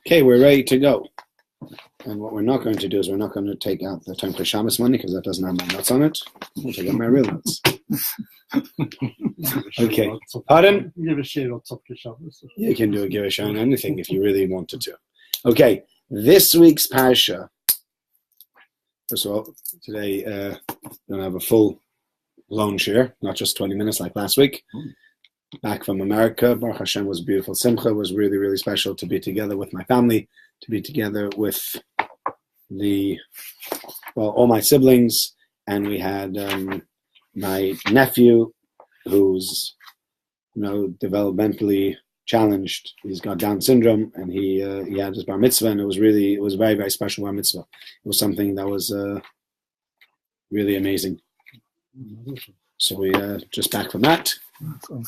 Okay, we're ready to go. And what we're not going to do is we're not going to take out the time for Shabbos money because that doesn't have my notes on it. We'll take out my real notes. Okay. Pardon? Give a share on top of Shabbos. You can do a give a share on anything if you really wanted to. Okay, this week's Parasha. First of all, today we're going to have a full loan share, not just 20 minutes like last week. Back from America, Baruch Hashem was beautiful. Simcha was really, really special to be together with my family, to be together with all my siblings, and we had my nephew, who's developmentally challenged. He's got Down syndrome, and he had his bar mitzvah, and it was very, very special bar mitzvah. It was something that was really amazing. So we just back from that.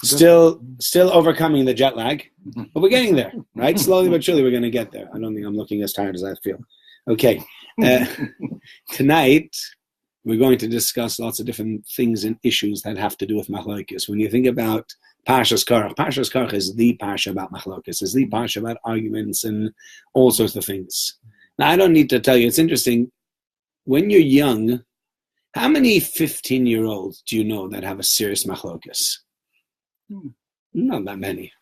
Still overcoming the jet lag, but we're getting there, right? Slowly but surely we're going to get there. I don't think I'm looking as tired as I feel. Okay, tonight we're going to discuss lots of different things and issues that have to do with machlokes. When you think about Parasha's Korach is the Parasha about machlokes. It's the Parasha about arguments and all sorts of things. Now, I don't need to tell you, it's interesting. When you're young, how many 15-year-olds do you know that have a serious machlokes? Not that many.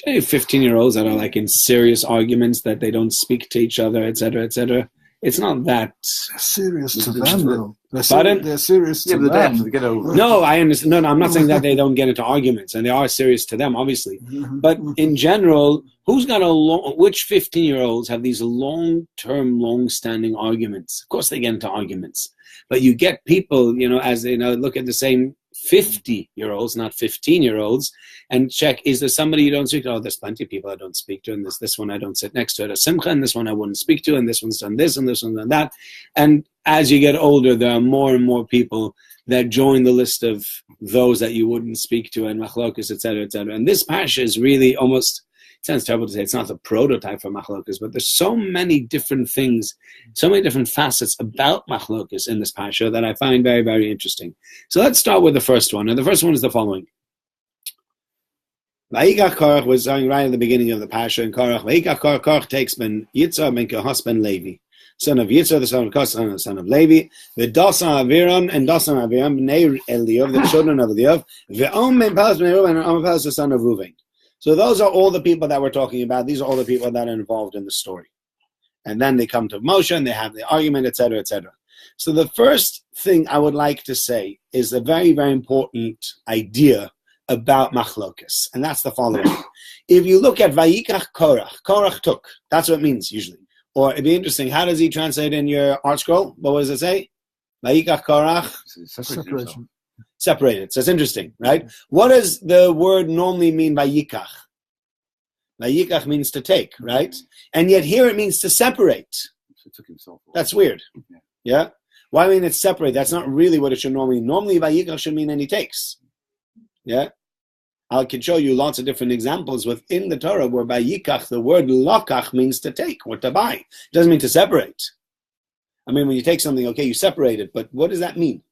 15-year-olds that are like in serious arguments that they don't speak to each other, etc., etc. It's not that serious to them, though. They're serious to them. No, I understand. No, I'm not saying that they don't get into arguments, and they are serious to them, obviously. But in general, which 15-year-olds have these long-term, long-standing arguments? Of course, they get into arguments, but you get people, as look at the same 50-year-olds, not 15-year-olds, and check, is there somebody you don't speak to? Oh, there's plenty of people I don't speak to, and there's this one I don't sit next to at a simcha, and this one I wouldn't speak to, and this one's done this, and this one's done that. And as you get older, there are more and more people that join the list of those that you wouldn't speak to, and machlokas, etc., etc. And this Parasha is really almost, it sounds terrible to say, it's not the prototype for machlokas, but there's so many different things, so many different facets about machlokas in this Parasha that I find very, very interesting. So let's start with the first one. And the first one is the following. Vayikach Korach was saying right at the beginning of the Parasha in Korach. Vayikach Korach takes ben Yitzhak ben Kehos ben Levi, son of Yitzhak, the son of Kos, the son of Levi, the Dasan Aviram and Dasan Aviram, bnei Eliyav, the children of Eliyav, ve'om ben Pelas ben Reuven, and Om Pelas, the son of Reuven. So those are all the people that we're talking about. These are all the people that are involved in the story. And then they come to Moshe and they have the argument, etc., etc. So the first thing I would like to say is a very, very important idea about machlokas, and that's the following. If you look at Vayikach Korach took, that's what it means usually. Or it'd be interesting, how does he translate in your art scroll? What does it say? Vayikach Korach? Separation. Separated. So it's interesting, right? What does the word normally mean by yikach? Yikach means to take, right? And yet here it means to separate. That's weird. Yeah? Why mean it's separate? That's not really what it should normally mean. Normally yikach should mean and he takes. Yeah? I can show you lots of different examples within the Torah where by yikach the word lokach means to take or to buy. It doesn't mean to separate. I mean, when you take something, okay, you separate it, but what does that mean?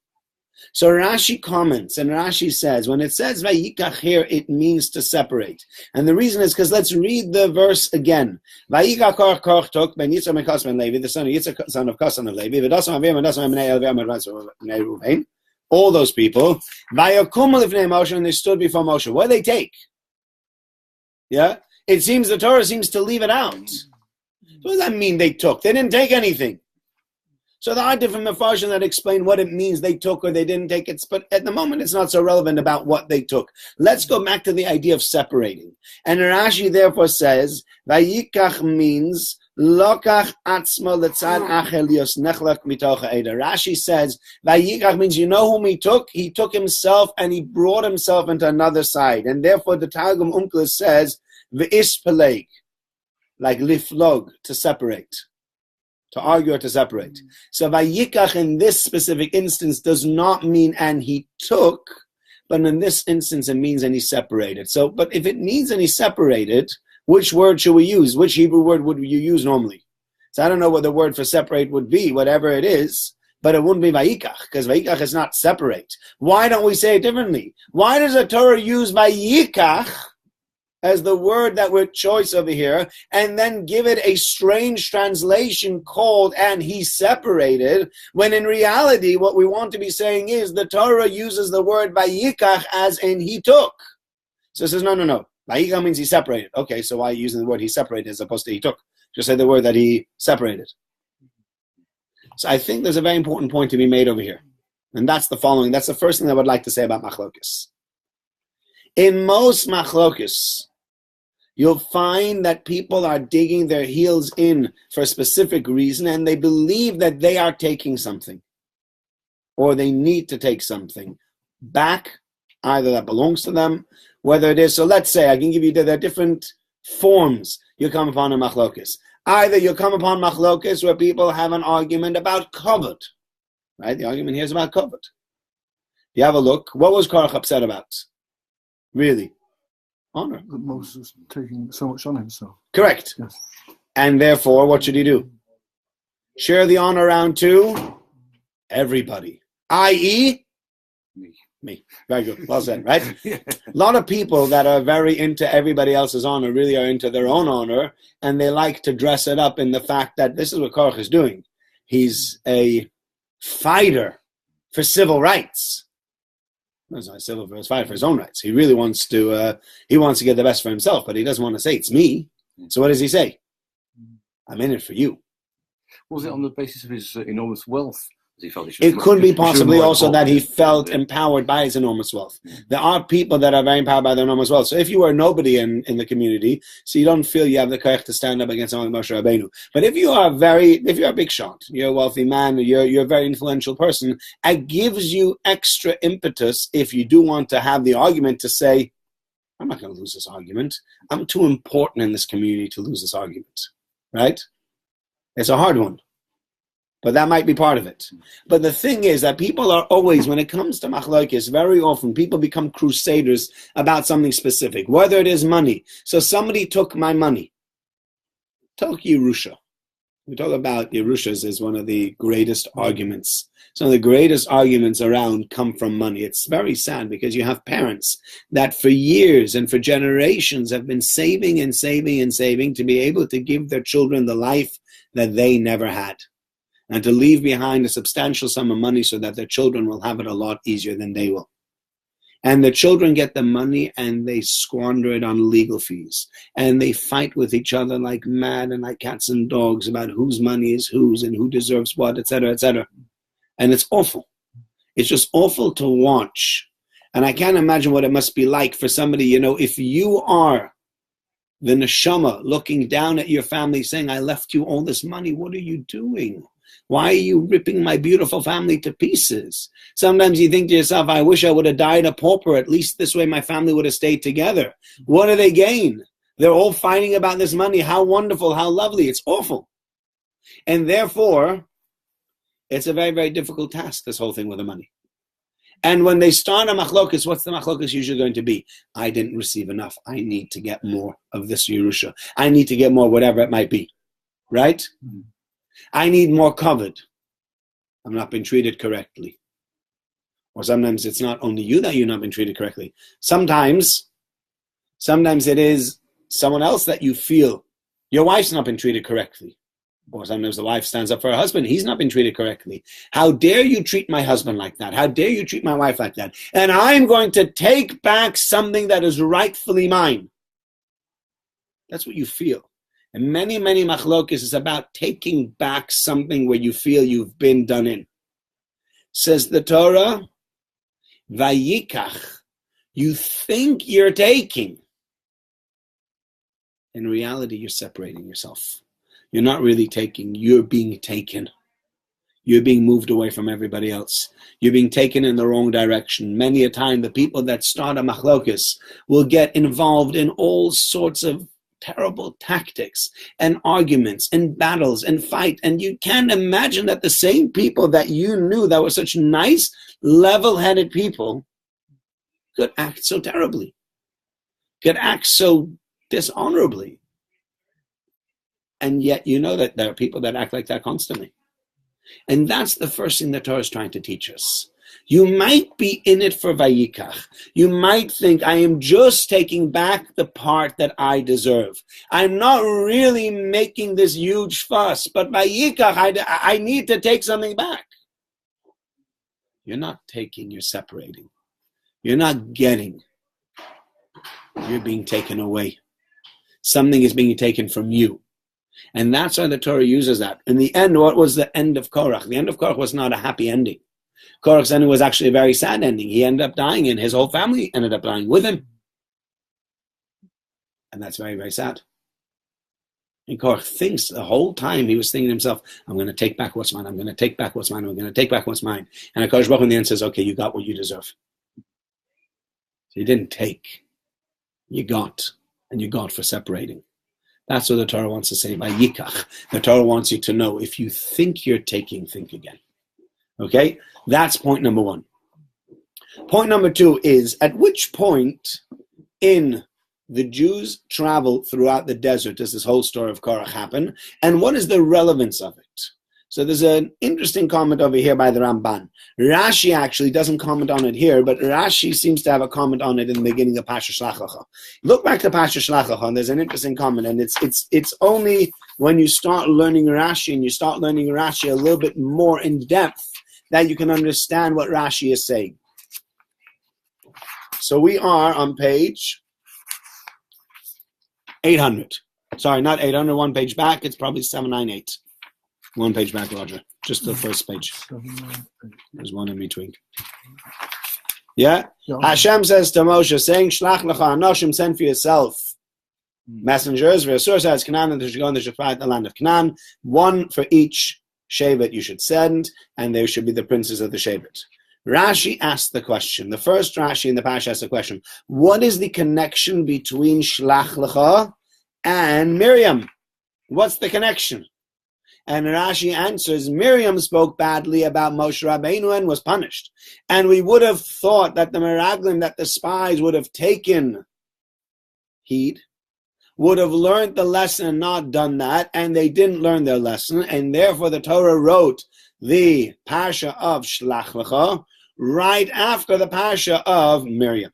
So Rashi comments, and Rashi says, when it says Vayikach here, it means to separate. And the reason is because let's read the verse again. Vayikach Korach took ben Yitzhak ben Kos ben Levi, the son of Yitzhak, son of Kos, son of Levi, v'dasam Aviram, v'dasam bnei Eliyav, bnei Reuven. All those people, Vayakum lifnei Moshe, and they stood before Moshe. What do they take? Yeah? It seems the Torah seems to leave it out. What does that mean they took? They didn't take anything. So there are different mefarshim that explain what it means they took or they didn't take it, but at the moment it's not so relevant about what they took. Let's go back to the idea of separating. And Rashi therefore says, Vayikach means Lokach atzma letzad achel yos nechlech mitocha eda. Rashi says, Vayikach means you know whom he took? He took himself and he brought himself into another side. And therefore the Targum Onkelos says, V'is peleg, like liflog, to separate. To argue or to separate. So Vayikach in this specific instance does not mean and he took, but in this instance it means and he separated. So, but if it means and he separated, which word should we use? Which Hebrew word would you use normally? So I don't know what the word for separate would be, whatever it is, but it wouldn't be Vayikach, because Vayikach is not separate. Why don't we say it differently? Why does the Torah use Vayikach as the word that we're choice over here, and then give it a strange translation called "and he separated," when in reality what we want to be saying is the Torah uses the word vayikach as in he took. So it says, no. Vayikach means he separated. Okay, so why are you using the word he separated as opposed to he took? Just say the word that he separated. So I think there's a very important point to be made over here. And that's the following. That's the first thing I would like to say about machlokes. In most machlokes, you'll find that people are digging their heels in for a specific reason, and they believe that they are taking something, or they need to take something back, either that belongs to them, whether it is. So let's say, I can give you the different forms you come upon in machlokes. Either you come upon machlokes where people have an argument about kavod, right? The argument here is about kavod. You have a look. What was Korach upset about? Really? Honor. That Moses was taking so much on himself. Correct. Yes. And therefore, what should he do? Share the honor around to everybody, i.e., me. Very good. Well said, right? A lot of people that are very into everybody else's honor really are into their own honor, and they like to dress it up in the fact that this is what Korach is doing. He's a fighter for civil rights. He's not civil for his fight for his own rights. He really wants to get the best for himself, but he doesn't want to say it's me. So what does he say? I'm in it for you. Was it on the basis of his enormous wealth? He felt it could be possibly also that he felt empowered by his enormous wealth. There are people that are very empowered by their enormous wealth. So if you are nobody in the community, so you don't feel you have the courage to stand up against someone like Moshe Rabbeinu. But if you're a big shot, you're a wealthy man, you're a very influential person, it gives you extra impetus if you do want to have the argument to say, I'm not going to lose this argument. I'm too important in this community to lose this argument. Right? It's a hard one. But that might be part of it. But the thing is that people are always, when it comes to machlokes, very often people become crusaders about something specific, whether it is money. So somebody took my money. Took Yerusha. We talk about Yerushas as one of the greatest arguments. Some of the greatest arguments around come from money. It's very sad because you have parents that for years and for generations have been saving and saving and saving to be able to give their children the life that they never had, and to leave behind a substantial sum of money so that their children will have it a lot easier than they will. And the children get the money and they squander it on legal fees. And they fight with each other like mad and like cats and dogs about whose money is whose and who deserves what, etc., etc. And it's awful. It's just awful to watch. And I can't imagine what it must be like for somebody, if you are the neshama looking down at your family saying, I left you all this money, what are you doing? Why are you ripping my beautiful family to pieces? Sometimes you think to yourself, I wish I would have died a pauper. At least this way my family would have stayed together. What do they gain? They're all fighting about this money. How wonderful, how lovely. It's awful. And therefore, it's a very, very difficult task, this whole thing with the money. And when they start a machlokas, what's the machlokas usually going to be? I didn't receive enough. I need to get more of this Yerusha. I need to get more, whatever it might be. Right? Mm-hmm. I need more covered. I'm not being treated correctly. Or sometimes it's not only you that you're not being treated correctly. Sometimes it is someone else that you feel your wife's not been treated correctly. Or sometimes the wife stands up for her husband. He's not been treated correctly. How dare you treat my husband like that? How dare you treat my wife like that? And I'm going to take back something that is rightfully mine. That's what you feel. And many, many machlokes is about taking back something where you feel you've been done in. Says the Torah, vayikach, you think you're taking. In reality, you're separating yourself. You're not really taking, you're being taken. You're being moved away from everybody else. You're being taken in the wrong direction. Many a time, the people that start a machlokes will get involved in all sorts of terrible tactics and arguments and battles and fight. And you can't imagine that the same people that you knew that were such nice, level-headed people could act so terribly, could act so dishonorably. And yet you know that there are people that act like that constantly. And that's the first thing the Torah is trying to teach us. You might be in it for Vayikach. You might think, I am just taking back the part that I deserve. I'm not really making this huge fuss, but Vayikach, I need to take something back. You're not taking, you're separating. You're not getting. You're being taken away. Something is being taken from you. And that's why the Torah uses that. In the end, what was the end of Korach? The end of Korach was not a happy ending. Korach's ending was actually a very sad ending. He ended up dying, and his whole family ended up dying with him. And that's very, very sad. And Korach thinks the whole time, he was thinking to himself, I'm going to take back what's mine. I'm going to take back what's mine. I'm going to take back what's mine. And HaKadosh Baruch Hu in the end says, okay, you got what you deserve. So you didn't take. You got. And you got for separating. That's what the Torah wants to say by Yikach. The Torah wants you to know, if you think you're taking, think again. Okay? That's point number one. Point number two is, at which point in the Jews' travel throughout the desert does this whole story of Korach happen? And what is the relevance of it? So there's an interesting comment over here by the Ramban. Rashi actually doesn't comment on it here, but Rashi seems to have a comment on it in the beginning of Parasha Shlach Lecha. Look back to Parasha Shlach Lecha, and there's an interesting comment, and it's only when you start learning Rashi and you start learning Rashi a little bit more in depth that you can understand what Rashi is saying. So we are on page 800. Sorry, not 800, one page back. It's probably 798. One page back, Roger. Just the first page. There's one in between. Yeah? Hashem says to Moshe, saying, Shlach lecha anoshim, send for yourself messengers. V'asur says, Canaan, and they should go and they should fight the land of Canaan. One for each Shevet you should send, and they should be the princes of the Shevet. Rashi asked the question. The first Rashi in the Parasha asked the question, what is the connection between Shlach lecha and Miriam? What's the connection? And Rashi answers, Miriam spoke badly about Moshe Rabbeinu and was punished. And we would have thought that the Meraglim, that the spies would have taken heed, would have learned the lesson and not done that, and they didn't learn their lesson, and therefore the Torah wrote the Parasha of Shlach Lecha right after the Parasha of Miriam.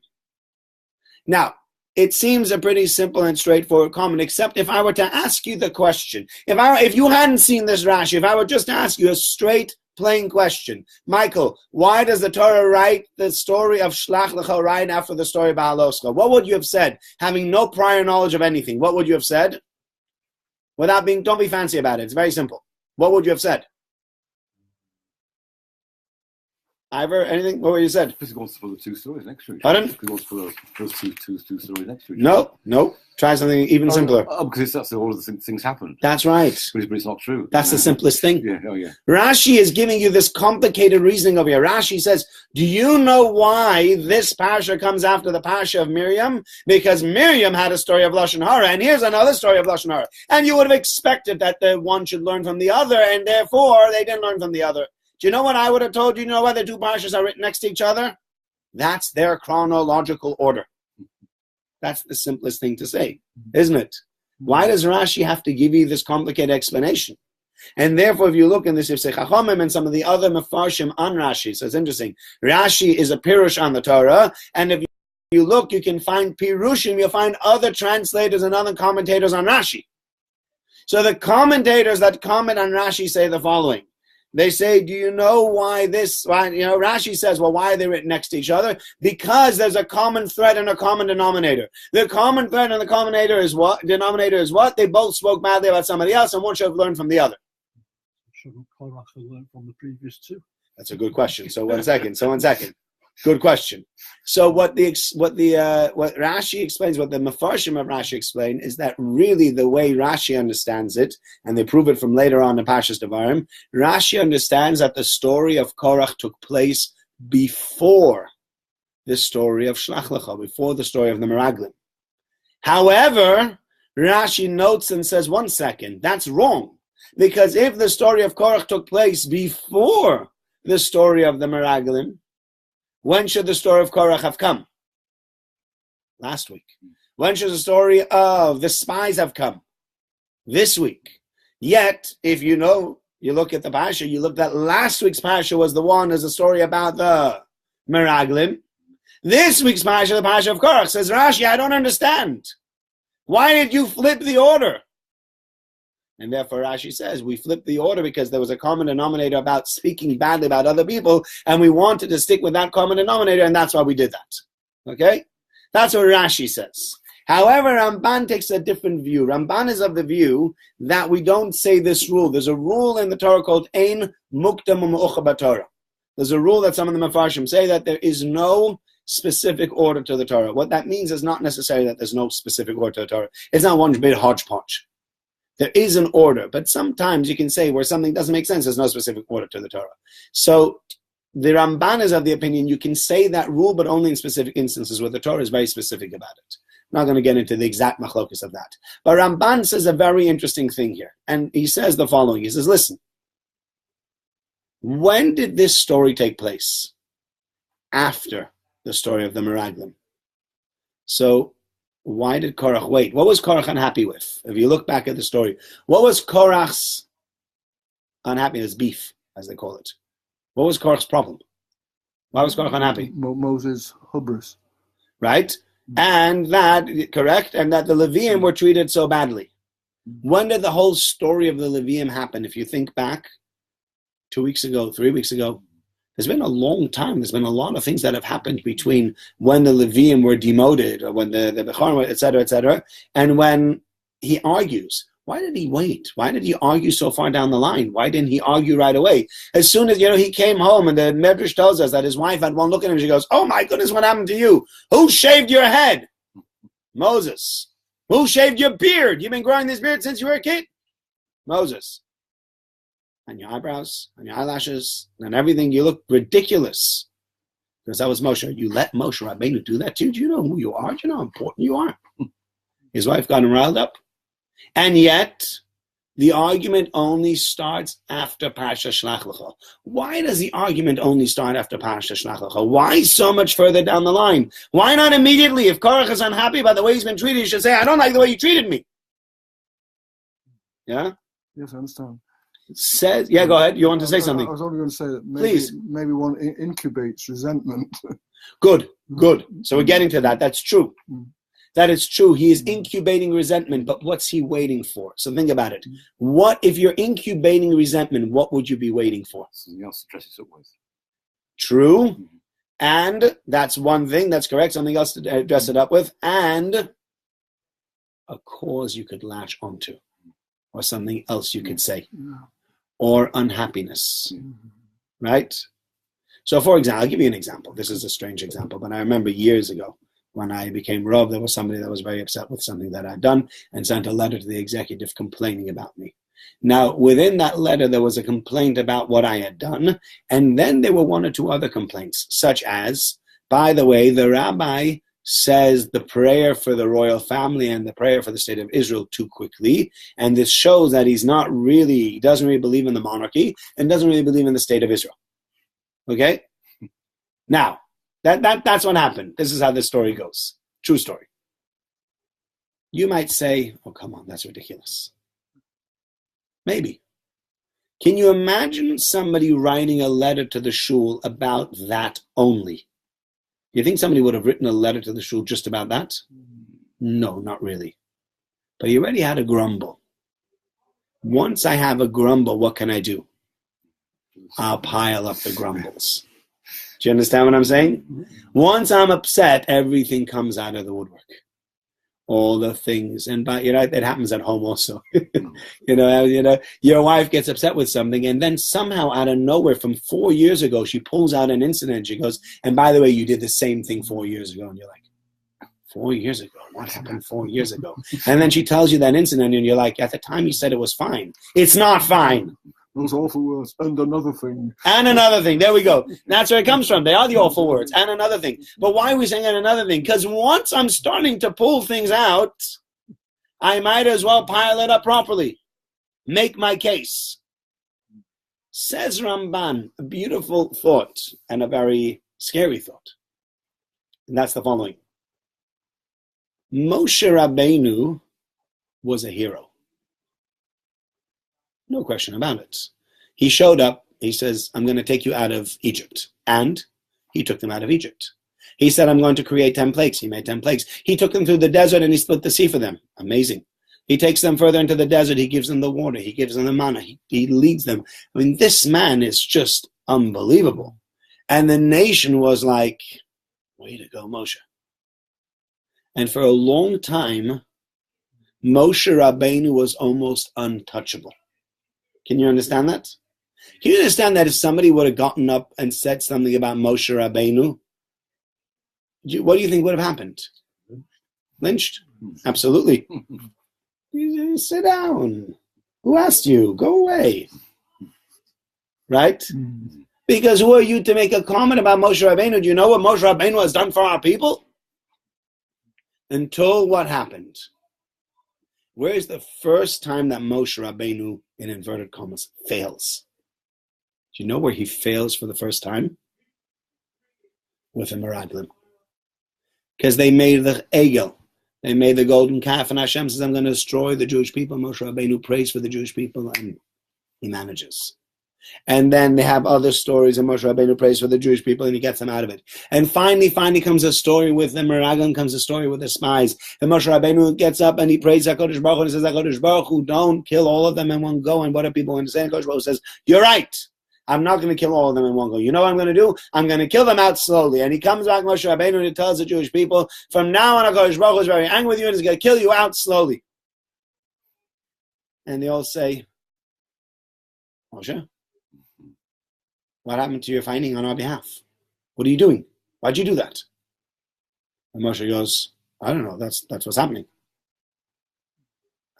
Now, it seems a pretty simple and straightforward comment, except if I were to ask you the question, if you hadn't seen this Rashi, if I were just to ask you a straight, plain question, Michael, why does the Torah write the story of Shlach Lecha right after the story of Baaloscha? What would you have said, having no prior knowledge of anything? What would you have said? Don't be fancy about it. It's very simple. What would you have said? Ivor, anything? What were you said? Because it goes for the two stories next week. Pardon? It goes for those two stories next week. No. Try something even simpler. Oh, because that's all of the things happen. That's right. But it's not true. That's the simplest thing. Yeah. Oh, yeah. Rashi is giving you this complicated reasoning over here. Rashi says, do you know why this Parasha comes after the Parasha of Miriam? Because Miriam had a story of Lashon Hara, and here's another story of Lashon Hara. And you would have expected that the one should learn from the other, and therefore they didn't learn from the other. Do you know what I would have told you? You know why the two parashas are written next to each other? That's their chronological order. That's the simplest thing to say, isn't it? Why does Rashi have to give you this complicated explanation? And therefore, if you look in this Yifsei Chachomim and some of the other Mefarshim on Rashi, so it's interesting. Rashi is a Pirush on the Torah, and if you look, you can find Pirushim, you'll find other translators and other commentators on Rashi. So the commentators that comment on Rashi say the following. They say, do you know why this, Rashi says, well, why are they written next to each other? Because there's a common thread and a common denominator. The common thread and the denominator is what? They both spoke badly about somebody else, and one should have learned from the other. Shouldn't Korach have learned from the previous two? That's a good question. So one second. Good question. So what Rashi explains, what the Mefarshim of Rashi explain, is that really the way Rashi understands it, and they prove it from later on in Parshas Devarim, Rashi understands that the story of Korach took place before the story of Shlach Lecha, before the story of the Meraglim. However, Rashi notes and says, one second, that's wrong. Because if the story of Korach took place before the story of the Meraglim, when should the story of Korach have come? Last week. When should the story of the spies have come? This week. Yet, if you know you look at the Parasha, you looked at last week's Parasha was the one as a story about the Meraglim. This week's Parasha, the Parasha of Korach, says Rashi, I don't understand. Why did you flip the order? And therefore Rashi says, we flipped the order because there was a common denominator about speaking badly about other people, and we wanted to stick with that common denominator, and that's why we did that. Okay? That's what Rashi says. However, Ramban takes a different view. Ramban is of the view that we don't say this rule. There's a rule in the Torah called Ein Mukdam U'Meucha B'Torah. There's a rule that some of the Mefarshim say that there is no specific order to the Torah. What that means is not necessarily that there's no specific order to the Torah. It's not one big hodgepodge. There is an order, but sometimes you can say where something doesn't make sense, there's no specific order to the Torah. So the Ramban is of the opinion you can say that rule, but only in specific instances where the Torah is very specific about it. I'm not going to get into the exact machlokus of that. But Ramban says a very interesting thing here. And he says the following. He says, listen, when did this story take place? After the story of the Meraglim. So why did Korach wait? What was Korach unhappy with? If you look back at the story, what was Korach's unhappiness? Beef, as they call it. What was Korach's problem? Why was Korach unhappy? Moses' hubris. Right? And that, correct? And that the Levium were treated so badly. When did the whole story of the Levium happen? If you think back, 2 weeks ago, 3 weeks ago, there's been a long time. There's been a lot of things that have happened between when the Levium were demoted, or when the Bechorim were, etc., and when he argues. Why did he wait? Why did he argue so far down the line? Why didn't he argue right away? As soon as, he came home, and the Medrash tells us that his wife had one look at him, she goes, oh my goodness, what happened to you? Who shaved your head? Moses. Who shaved your beard? You've been growing this beard since you were a kid? Moses. And your eyebrows, and your eyelashes, and everything, you look ridiculous. Because that was Moshe. You let Moshe Rabbeinu do that to you? Do you know who you are? Do you know how important you are? His wife got him riled up. And yet, the argument only starts after Parasha Shlach Lecha. Why does the argument only start after Parasha Shlach Lecha? Why so much further down the line? Why not immediately? If Korach is unhappy about the way he's been treated, he should say, I don't like the way you treated me. Yeah? Yes, I understand. Says, yeah, go ahead. You want to say something? I was only going to say that Please. Maybe one incubates resentment. Good. So we're getting to that. That's true. That is true. He is incubating resentment, but what's he waiting for? So think about it. What if you're incubating resentment? What would you be waiting for? Something else to dress it up with. True. And that's one thing. That's correct. Something else to dress it up with. And a cause you could latch onto. Or something else you could say. Or unhappiness. Right? So for example, I'll give you an example. This is a strange example, but I remember years ago when I became Rav, there was somebody that was very upset with something that I'd done and sent a letter to the executive complaining about me. Now, within that letter, there was a complaint about what I had done, and then there were one or two other complaints, such as, by the way, the rabbi says the prayer for the royal family and the prayer for the state of Israel too quickly, and this shows that he doesn't really believe in the monarchy and doesn't really believe in the state of Israel. Okay? Now, that's what happened. This is how this story goes. True story. You might say, oh, come on, that's ridiculous. Maybe. Can you imagine somebody writing a letter to the shul about that only? You think somebody would have written a letter to the shul just about that? No, not really. But he already had a grumble. Once I have a grumble, what can I do? I'll pile up the grumbles. Do you understand what I'm saying? Once I'm upset, everything comes out of the woodwork. All the things, and that happens at home also. Your wife gets upset with something, and then somehow out of nowhere, from 4 years ago, she pulls out an incident. She goes, and by the way, you did the same thing 4 years ago, and you're like, 4 years ago? What happened 4 years ago? And then she tells you that incident, and you're like, at the time you said it was fine. It's not fine. Those awful words. And another thing. And another thing. There we go. That's where it comes from. They are the awful words. And another thing. But why are we saying and another thing? Because once I'm starting to pull things out, I might as well pile it up properly. Make my case. Says Ramban, a beautiful thought and a very scary thought. And that's the following. Moshe Rabbeinu was a hero. No question about it. He showed up. He says, I'm going to take you out of Egypt. And he took them out of Egypt. He said, I'm going to create 10 plagues. He made 10 plagues. He took them through the desert and he split the sea for them. Amazing. He takes them further into the desert. He gives them the water. He gives them the manna. He leads them. I mean, this man is just unbelievable. And the nation was like, way to go, Moshe. And for a long time, Moshe Rabbeinu was almost untouchable. Can you understand that? Can you understand that if somebody would have gotten up and said something about Moshe Rabbeinu, what do you think would have happened? Lynched? Absolutely. You sit down. Who asked you? Go away. Right? Because who are you to make a comment about Moshe Rabbeinu? Do you know what Moshe Rabbeinu has done for our people? Until what happened? Where is the first time that Moshe Rabbeinu, in inverted commas, fails? Do you know where he fails for the first time? With the Meraglim. Because they made the Egel. They made the golden calf, and Hashem says, I'm going to destroy the Jewish people. Moshe Rabbeinu prays for the Jewish people, and he manages. And then they have other stories, and Moshe Rabbeinu prays for the Jewish people, and he gets them out of it. And finally comes a story with the Meraglim, comes a story with the spies. And Moshe Rabbeinu gets up, and he prays HaKadosh Baruch Hu, and he says, HaKadosh Baruch Hu, don't kill all of them in one go. And what are people going to say? And HaKadosh Baruch Hu says, you're right. I'm not going to kill all of them in one go. You know what I'm going to do? I'm going to kill them out slowly. And he comes back, Moshe Rabbeinu, and he tells the Jewish people, from now on, HaKadosh Baruch Hu is very angry with you, and he's going to kill you out slowly. And they all say, Moshe, what happened to your fighting on our behalf? What are you doing? Why'd you do that? And Moshe goes, I don't know. That's what's happening.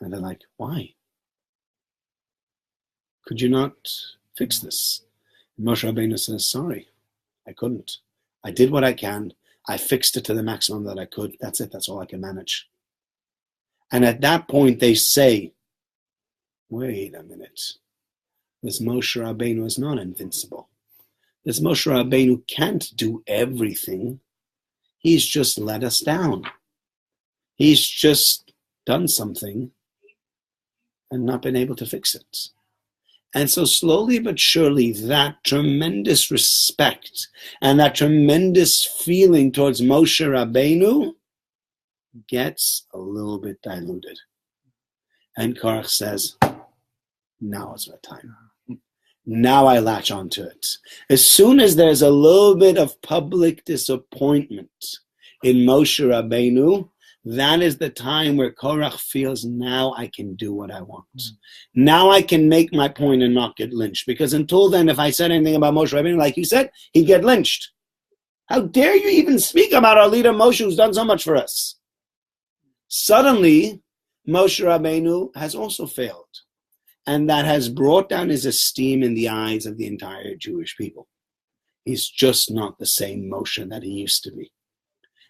And they're like, why? Could you not fix this? And Moshe Rabbeinu says, sorry, I couldn't. I did what I can. I fixed it to the maximum that I could. That's it. That's all I can manage. And at that point, they say, wait a minute. This Moshe Rabbeinu is not invincible. This Moshe Rabbeinu can't do everything. He's just let us down. He's just done something and not been able to fix it. And so slowly but surely, that tremendous respect and that tremendous feeling towards Moshe Rabbeinu gets a little bit diluted. And Korach says, now it's my time. Now I latch onto it. As soon as there's a little bit of public disappointment in Moshe Rabbeinu, that is the time where Korach feels, now I can do what I want. Now I can make my point and not get lynched. Because until then, if I said anything about Moshe Rabbeinu, like you said, he'd get lynched. How dare you even speak about our leader Moshe, who's done so much for us? Suddenly, Moshe Rabbeinu has also failed. And that has brought down his esteem in the eyes of the entire Jewish people. He's just not the same Moshe that he used to be.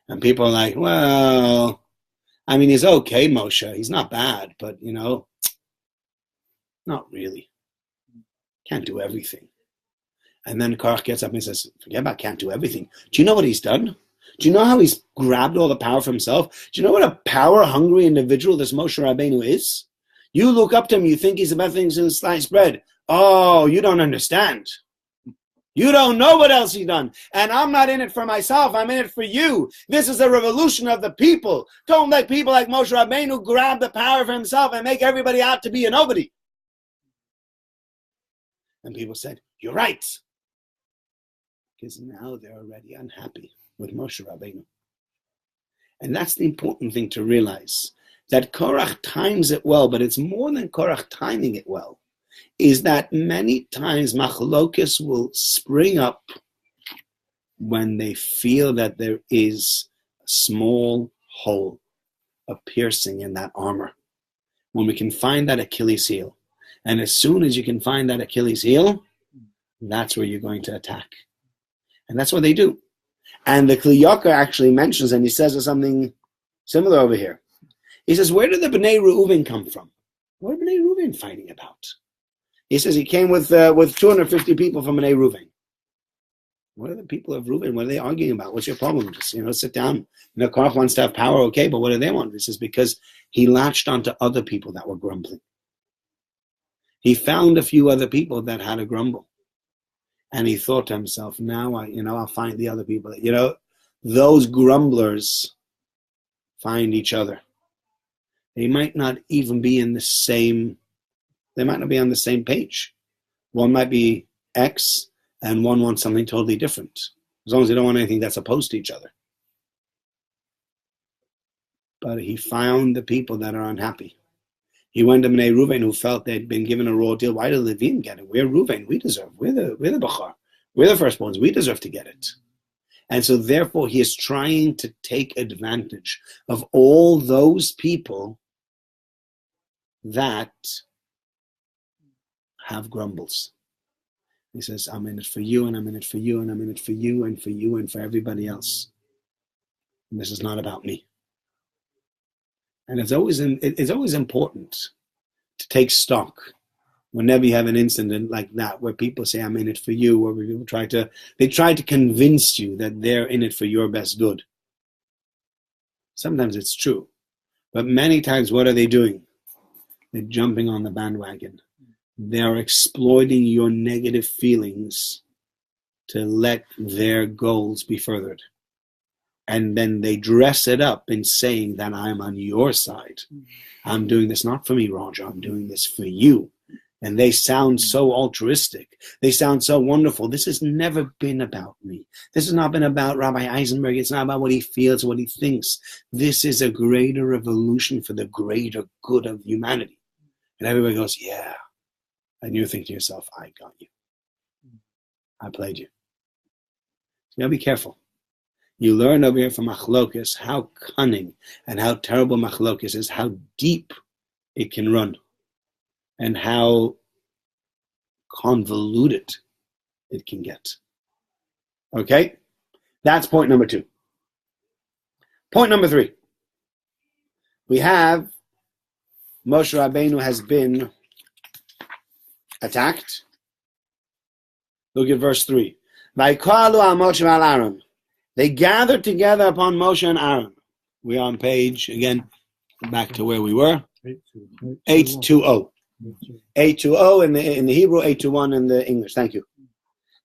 And people are like, well, I mean, he's okay, Moshe. He's not bad, but, not really. Can't do everything. And then Korach gets up and says, forget about can't do everything. Do you know what he's done? Do you know how he's grabbed all the power for himself? Do you know what a power-hungry individual this Moshe Rabbeinu is? You look up to him, you think he's the best thing since sliced bread. Oh, you don't understand. You don't know what else he's done. And I'm not in it for myself. I'm in it for you. This is a revolution of the people. Don't let people like Moshe Rabbeinu grab the power for himself and make everybody out to be a nobody. And people said, you're right. Because now they're already unhappy with Moshe Rabbeinu. And that's the important thing to realize. That Korach times it well, but it's more than Korach timing it well, is that many times machlokes will spring up when they feel that there is a small hole, a piercing in that armor. When we can find that Achilles heel. And as soon as you can find that Achilles heel, that's where you're going to attack. And that's what they do. And the Kli Yakar actually mentions, and he says something similar over here. He says, where did the Bnei Reuven come from? What are Bnei Reuven fighting about? He says he came with 250 people from Bnei Reuven. What are the people of Reuven? What are they arguing about? What's your problem? Just, sit down. Korach wants to have power, okay, but what do they want? He says, because he latched onto other people that were grumbling. he found a few other people that had a grumble. And he thought to himself, now I'll find the other people. Those grumblers find each other. They might not even be they might not be on the same page. One might be X and one wants something totally different. As long as they don't want anything that's opposed to each other. But he found the people that are unhappy. He went to Bnei Reuven, who felt they'd been given a raw deal. Why did Levim get it? We're Reuven. We deserve. We're the Bachar. We're the firstborns. We deserve to get it. And so therefore he is trying to take advantage of all those people that have grumbles. He says, I'm in it for you, and I'm in it for you, and I'm in it for you, and for you, and for everybody else. And this is not about me. And it's always important to take stock whenever you have an incident like that, where people say, I'm in it for you, or people try to convince you that they're in it for your best good. Sometimes it's true. But many times, what are they doing? They're jumping on the bandwagon. They're exploiting your negative feelings to let their goals be furthered. And then they dress it up in saying that I'm on your side. I'm doing this not for me, Roger. I'm doing this for you. And they sound so altruistic. They sound so wonderful. This has never been about me. This has not been about Rabbi Eisenberg. It's not about what he feels, what he thinks. This is a greater revolution for the greater good of humanity. And everybody goes, yeah. And you think to yourself, I got you. I played you. You gotta be careful. You learn over here from Machlokes how cunning and how terrible Machlokes is, how deep it can run, and how convoluted it can get. Okay? That's point number 2. Point number 3. We have Moshe Rabbeinu has been attacked. Look at verse 3. Vayikalu al Moshe al Aaron. They gathered together upon Moshe and Aaron. We are on page, again, back to where we were. 820. 820 in the Hebrew, 821 in the English. Thank you.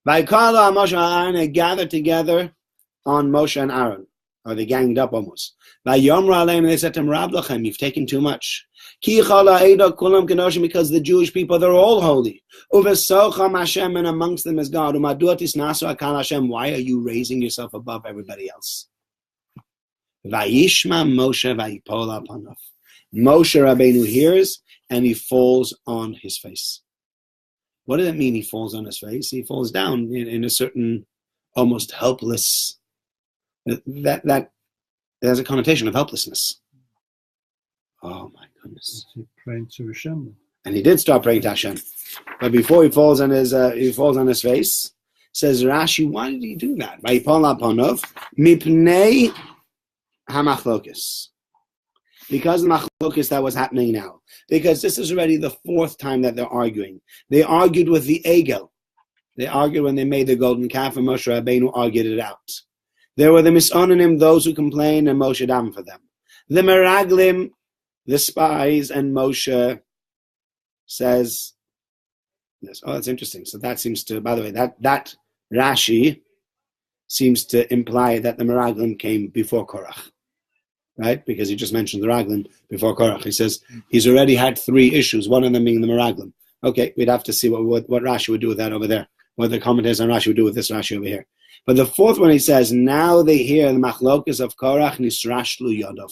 Vayikalu al Moshe al Aaron. They gathered together on Moshe and Aaron. Or they ganged up almost. Vayomru aleim, they said to him, Rab lachem, you've taken too much. Ki chala eida kulam kedoshim, because the Jewish people, they're all holy. Uvesocham Hashem, and amongst them is God. Umadua tisnasu akal Hashem, why are you raising yourself above everybody else? Vayishma Moshe vayipol apanav. Moshe Rabbeinu hears, and he falls on his face. What does it mean he falls on his face? He falls down in a certain almost helpless. That has a connotation of helplessness. Oh my goodness! Praying to Hashem, and he did start praying to Hashem, but before he falls on his face, says Rashi, why did he do that? Vayipol apanov mipnei hamachlokus, because the machlokes that was happening now. Because this is already the 4th time that they're arguing. They argued with the egel. They argued when they made the golden calf, and Moshe Rabbeinu argued it out. There were the misonanim, those who complained, and Moshe davened for them. The meraglim, the spies, and Moshe says this. Oh, that's interesting. So that seems to, by the way, that Rashi seems to imply that the meraglim came before Korach, right? Because he just mentioned the raglim before Korach. He says he's already had 3 issues, one of them being the meraglim. Okay, we'd have to see what Rashi would do with that over there, what the commentators on Rashi would do with this Rashi over here. But the 4th one, he says, now they hear the machlokas of Korach nisrashlu yodov.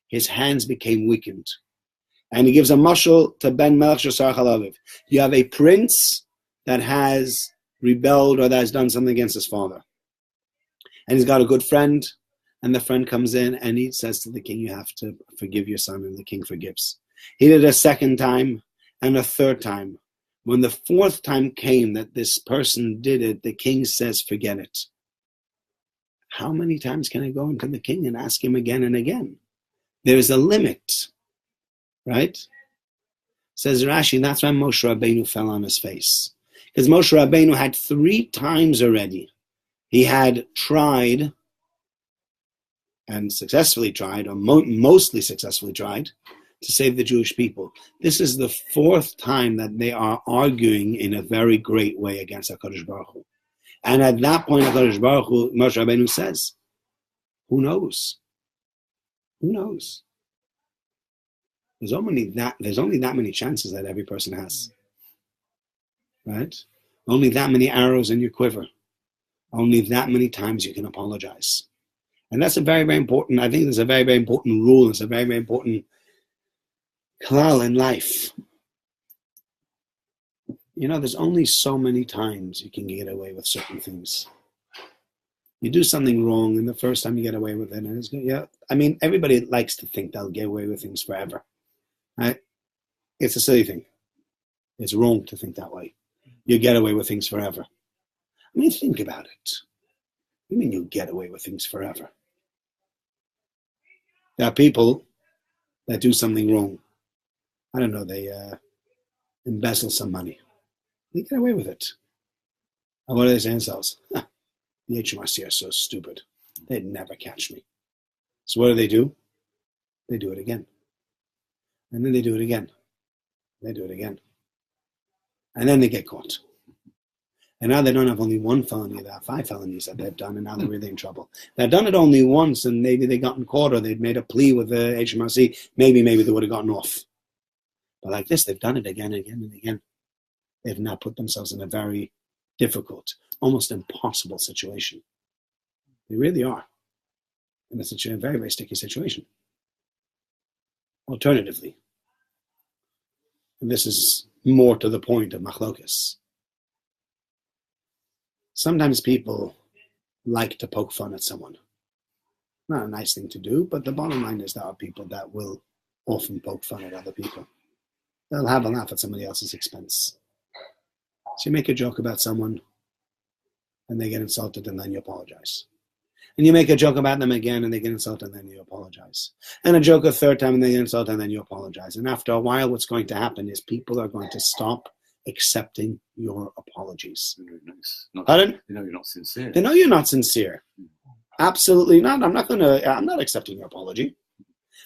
His hands became weakened. And he gives a mashal to Ben Melech Shasar Chalaviv. You have a prince that has rebelled or that has done something against his father. And he's got a good friend, and the friend comes in and he says to the king, you have to forgive your son, and the king forgives. He did a 2nd time and a 3rd time. When the 4th time came that this person did it, the king says, forget it. How many times can I go into the king and ask him again and again? There's a limit, right? Says Rashi, that's why Moshe Rabbeinu fell on his face. Because Moshe Rabbeinu had 3 times already. He had tried, and successfully tried, or mostly successfully tried, to save the Jewish people. This is the fourth time that they are arguing in a very great way against HaKadosh Baruch Hu. And at that point, HaKadosh Baruch Hu, Moshe Rabbeinu says, who knows? Who knows? There's only that many chances that every person has. Right? Only that many arrows in your quiver. Only that many times you can apologize. And that's a very, very important, I think there's a very, very important rule. It's a very, very important klal in life. You know, there's only so many times you can get away with certain things. You do something wrong, and the first time you get away with it, and it's good. Yeah, I mean, everybody likes to think they'll get away with things forever. Right? It's a silly thing. It's wrong to think that way. You get away with things forever. I mean, think about it. What do you mean you get away with things forever? There are people that do something wrong. I don't know, they embezzle some money. They get away with it. And what do they say themselves? The HMRC are so stupid. They'd never catch me. So what do? They do it again. And then they do it again. They do it again. And then they get caught. And now they don't have only one felony, they have 5 felonies that they've done, and now they're really in trouble. They've done it only once, and maybe they gotten caught, or they'd made a plea with the HMRC. Maybe they would have gotten off. But like this, they've done it again and again and again. They've now put themselves in a very difficult, almost impossible situation. They really are. And it's a very, very sticky situation. Alternatively, and this is more to the point of machlokas, sometimes people like to poke fun at someone. Not a nice thing to do, but the bottom line is there are people that will often poke fun at other people. They'll have a laugh at somebody else's expense. So you make a joke about someone, and they get insulted, and then you apologize. And you make a joke about them again, and they get insulted, and then you apologize. And a joke a third time, and they get insulted, and then you apologize. And after a while, what's going to happen is people are going to stop accepting your apologies. Nice. Pardon? They know you're not sincere. They know you're not sincere. Absolutely not. I'm not accepting your apology.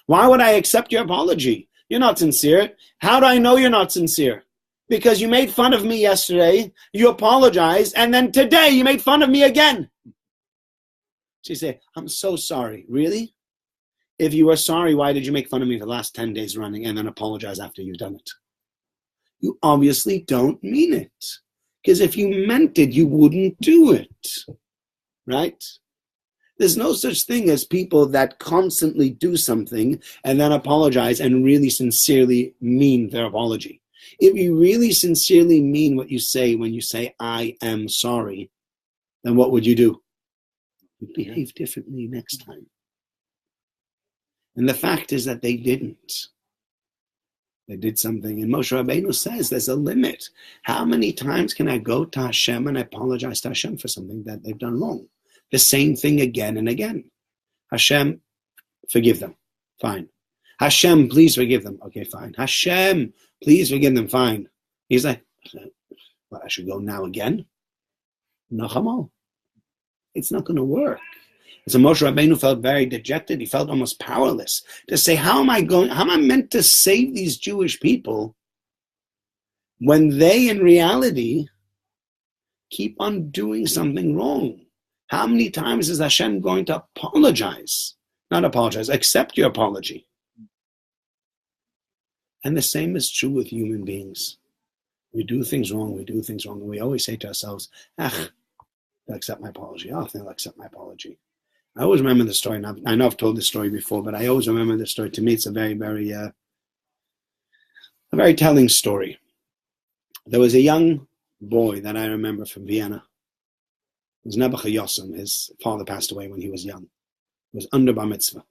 Why would I accept your apology? You're not sincere. How do I know you're not sincere? Because you made fun of me yesterday, you apologized, and then today you made fun of me again. So you say, I'm so sorry. Really? If you were sorry, why did you make fun of me the last 10 days running and then apologize after you've done it? You obviously don't mean it. Because if you meant it, you wouldn't do it. Right? There's no such thing as people that constantly do something and then apologize and really sincerely mean their apology. If you really sincerely mean what you say when you say, I am sorry, then what would you do? You'd behave differently next time. And the fact is that they didn't. They did something, and Moshe Rabbeinu says there's a limit. How many times can I go to Hashem and apologize to Hashem for something that they've done wrong? The same thing again and again. Hashem, forgive them. Fine. Hashem, please forgive them. Okay, fine. Hashem, please forgive them. Fine. He's like, what, I should go now again? No, Hamal. It's not going to work. So Moshe Rabbeinu felt very dejected. He felt almost powerless to say, how am I meant to save these Jewish people when they in reality keep on doing something wrong? How many times is Hashem going to apologize? Not apologize, accept your apology. And the same is true with human beings. We do things wrong, and we always say to ourselves, they'll accept my apology. Oh, they'll accept my apology. I always remember the story, and I know I've told this story before, but I always remember the story. To me, it's a very, very, a very telling story. There was a young boy that I remember from Vienna. It was Nebuchadnezzar Yossam. His father passed away when he was young. He was under bar mitzvah.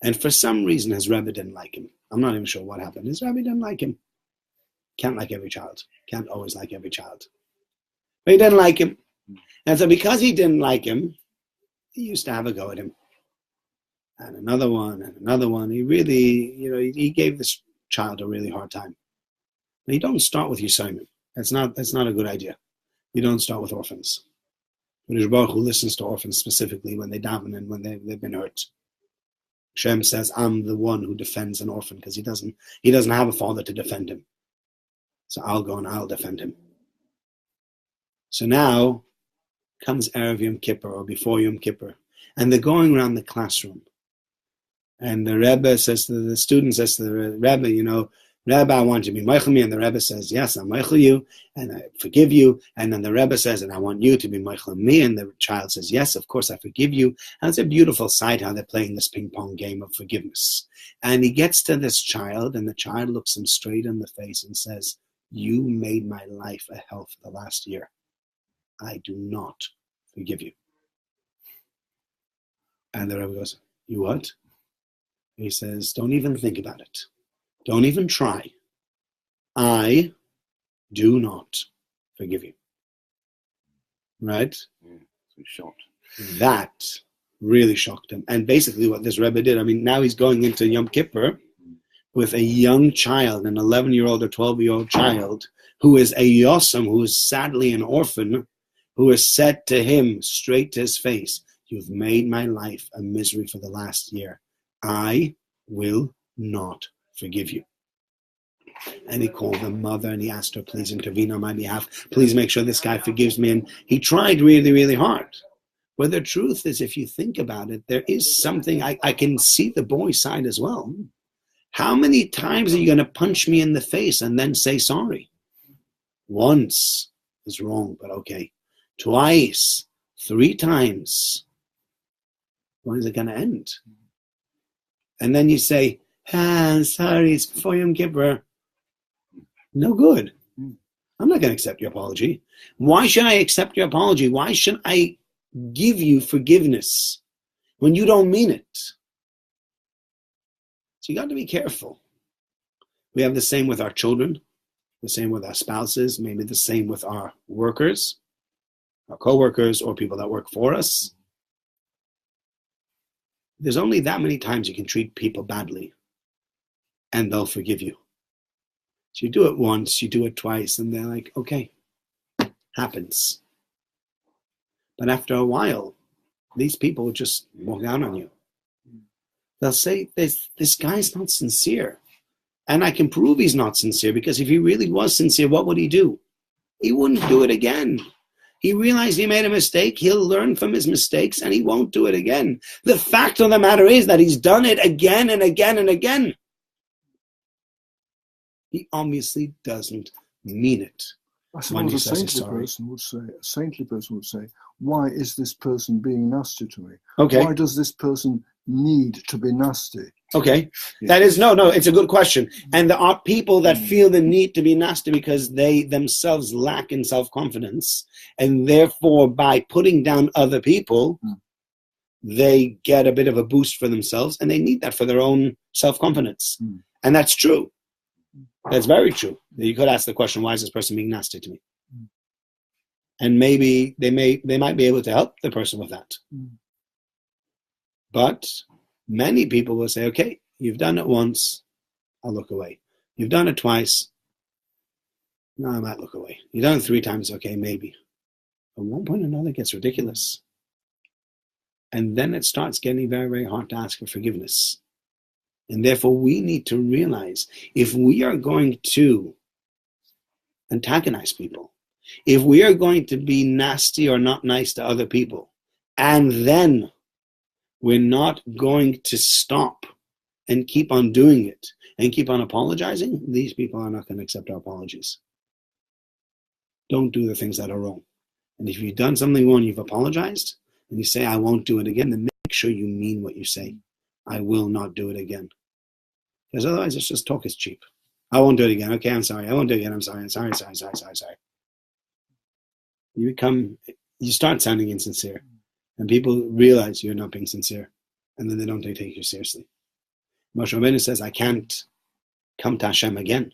And for some reason, his Rebbe didn't like him. I'm not even sure what happened. His Rebbe didn't like him. Can't like every child. Can't always like every child. But he didn't like him. And so because he didn't like him, he used to have a go at him. And another one. He really, he gave this child a really hard time. But you don't start with Yisraelim. That's not a good idea. You don't start with orphans. But Baruch Hu listens to orphans specifically when they daven and when they've been hurt. Hashem says, I'm the one who defends an orphan because he doesn't have a father to defend him. So I'll go and I'll defend him. So now comes Erev Yom Kippur or before Yom Kippur, and they're going around the classroom. And the Rebbe says to the student, says to the Rebbe, Rebbe, I want you to be Meichel me. And the Rebbe says, yes, I'm Meichel you, and I forgive you. And then the Rebbe says, and I want you to be Meichel me. And the child says, yes, of course, I forgive you. And it's a beautiful sight how they're playing this ping pong game of forgiveness. And he gets to this child, and the child looks him straight in the face and says, you made my life a hell for the last year. I do not forgive you. And the Rebbe goes, you what? He says, don't even think about it. Don't even try. I do not forgive you. Right? Yeah, so he's shocked. That really shocked him. And basically what this Rebbe did, now he's going into Yom Kippur with a young child, an 11-year-old or 12-year-old child, who is a Yosem, who is sadly an orphan, who has said to him straight to his face, you've made my life a misery for the last year. I will not forgive you. And he called the mother and he asked her, please intervene on my behalf. Please make sure this guy forgives me. And he tried really, really hard. Well, the truth is, if you think about it, there is something, I can see the boy's side as well. How many times are you going to punch me in the face and then say sorry? Once is wrong, but okay. Twice, 3 times. When is it going to end? And then you say, sorry, it's before Yom Kippur. No good. I'm not going to accept your apology. Why should I accept your apology? Why should I give you forgiveness when you don't mean it? So you got to be careful. We have the same with our children, the same with our spouses, maybe the same with our workers, our co-workers, or people that work for us. There's only that many times you can treat people badly and they'll forgive you. So you do it once, you do it twice, and they're like, okay, happens. But after a while, these people will just walk out on you. They'll say, this guy's not sincere. And I can prove he's not sincere, because if he really was sincere, what would he do? He wouldn't do it again. He realized he made a mistake. He'll learn from his mistakes and he won't do it again. The fact of the matter is that he's done it again and again and again. He obviously doesn't mean it. I suppose a saintly person would say, why is this person being nasty to me? Okay. Why does this person need to be nasty? Okay. That is, no, it's a good question. And there are people that feel the need to be nasty because they themselves lack in self-confidence. And therefore, by putting down other people, they get a bit of a boost for themselves. And they need that for their own self-confidence. And that's true. That's very true. You could ask the question, why is this person being nasty to me? And maybe they might be able to help the person with that. But many people will say, okay, you've done it once, I'll look away. You've done it twice, no, I might look away. You've done it 3 times, okay, maybe. At one point or another, it gets ridiculous. And then it starts getting very, very hard to ask for forgiveness. And therefore, we need to realize, if we are going to antagonize people, if we are going to be nasty or not nice to other people, and then we're not going to stop and keep on doing it and keep on apologizing, these people are not going to accept our apologies. Don't do the things that are wrong. And if you've done something wrong, you've apologized, and you say, I won't do it again, then make sure you mean what you say. I will not do it again. Because otherwise, it's just talk is cheap. I won't do it again. Okay, I'm sorry. I won't do it again. I'm sorry. I'm sorry. You start sounding insincere. And people realize you're not being sincere. And then they don't take you seriously. Moshe Rabbeinu says, I can't come to Hashem again.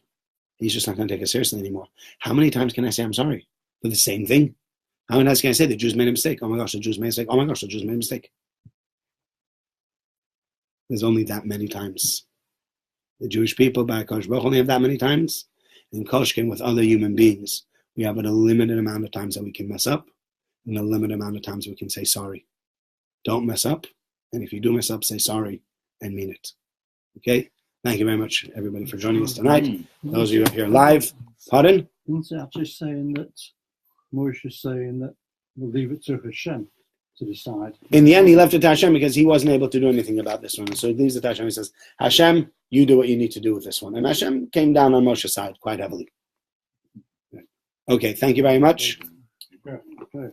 He's just not going to take us seriously anymore. How many times can I say I'm sorry for the same thing? How many times can I say the Jews made a mistake? Oh my gosh, the Jews made a mistake. Oh my gosh, the Jews made a mistake. There's only that many times. The Jewish people, by Kosh Baruch only have that many times. In Koshkin, with other human beings, we have a limited amount of times that we can mess up, and a limited amount of times we can say sorry. Don't mess up, and if you do mess up, say sorry, and mean it. Okay? Thank you very much, everybody, for joining us tonight. Those of you up here live, pardon? Isn't it actually saying that Moshe is saying that we'll leave it to Hashem to decide? In the end, he left it to Hashem because he wasn't able to do anything about this one. So he leaves it to Hashem. He says, Hashem, you do what you need to do with this one. And Hashem came down on Moshe's side quite heavily. Okay, thank you very much. Okay.